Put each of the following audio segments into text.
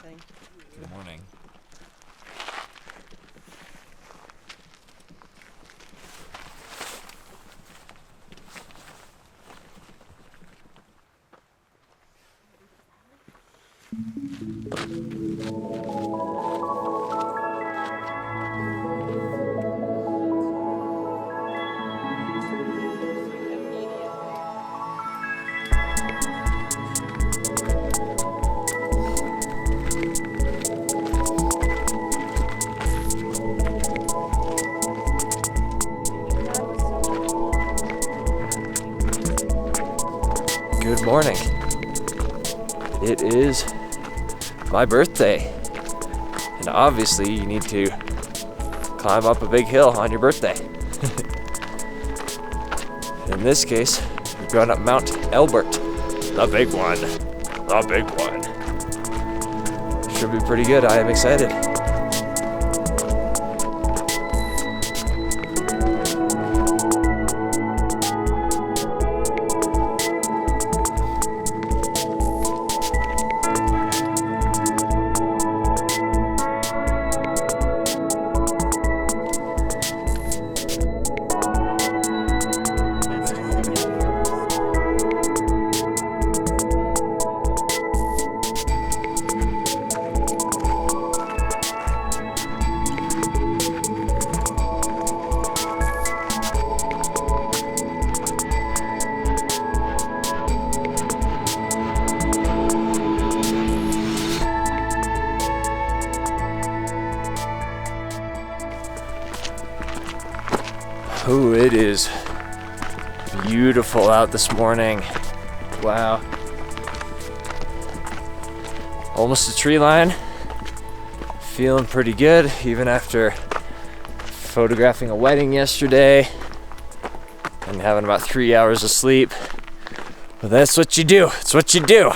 everything. Good morning. Good morning. It is my birthday, and obviously you need to climb up a big hill on your birthday. In this case, we're going up Mount Elbert, the big one. The big one. Should be pretty good. I am excited. Ooh, it is beautiful out this morning. Wow. Almost a tree line. Feeling pretty good, even after photographing a wedding yesterday and having about 3 hours of sleep. But that's what you do. It's what you do.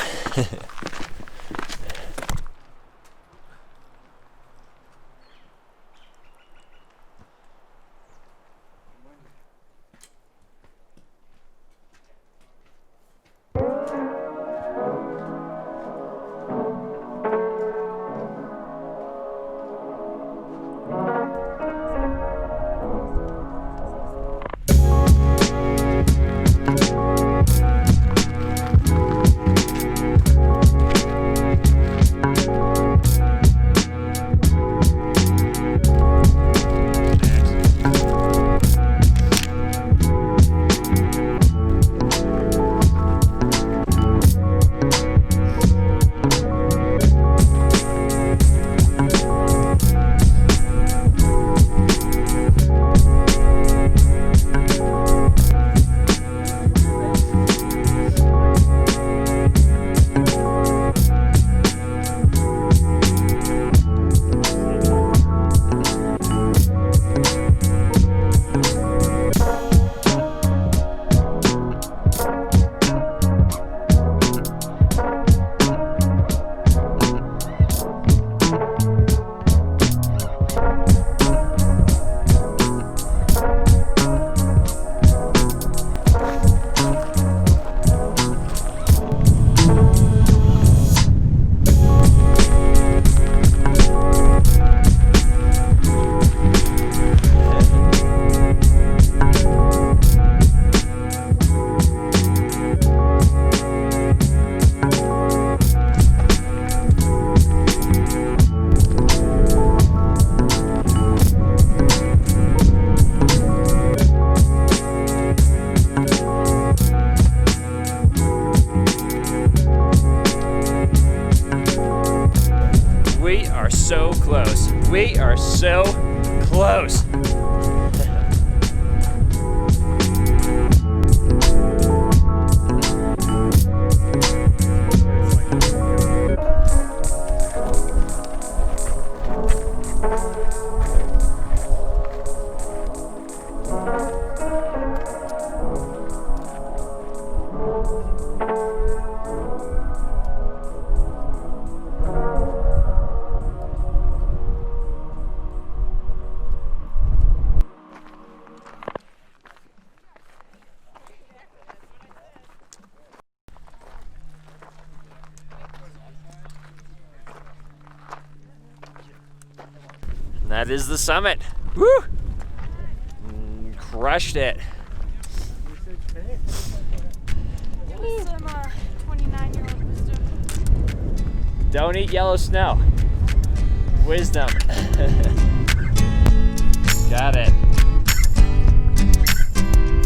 So close. We are so close. And that is the summit. Woo! Crushed it. Give us some 29-year-old wisdom. Don't eat yellow snow. Wisdom. Got it.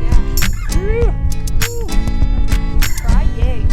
Yeah. Woo! Try yay.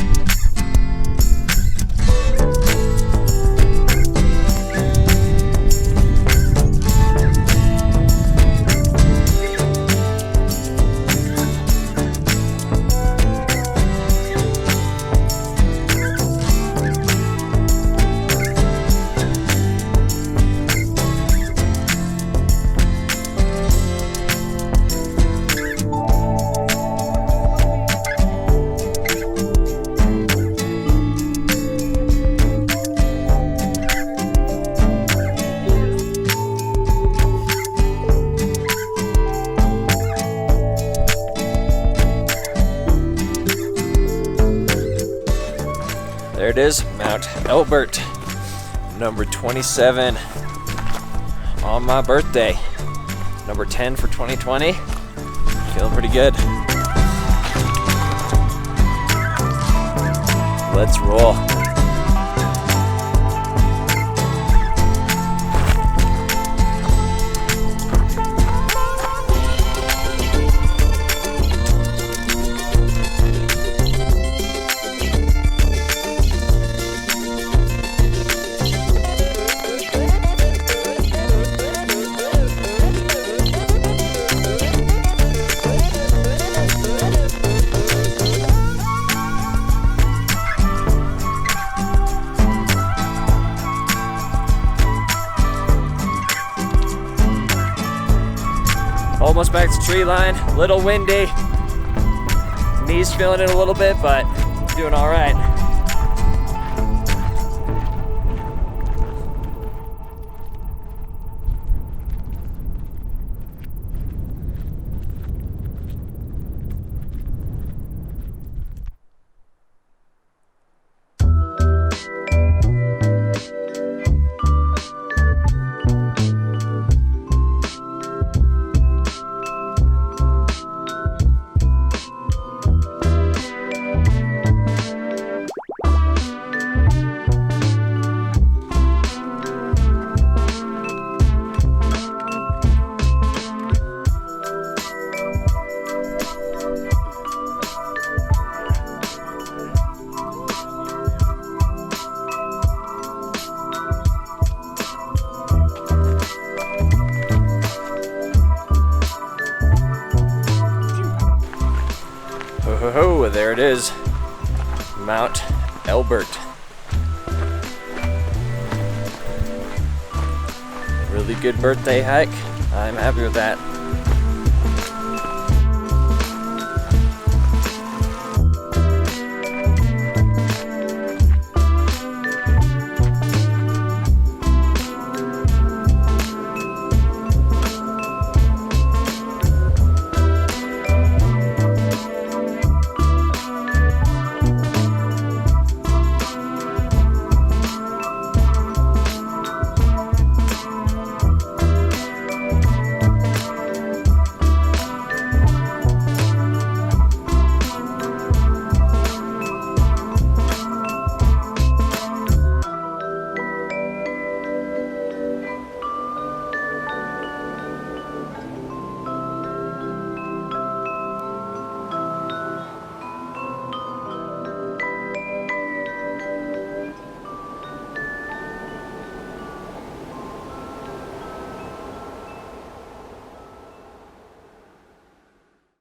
There it is, Mount Elbert, number 27 on my birthday. Number 10 for 2020. Feeling pretty good. Let's roll. Almost back to tree line, little windy. Knees feeling it a little bit, but doing all right. Oh, there it is, Mount Elbert. Really good birthday hike. I'm happy with that.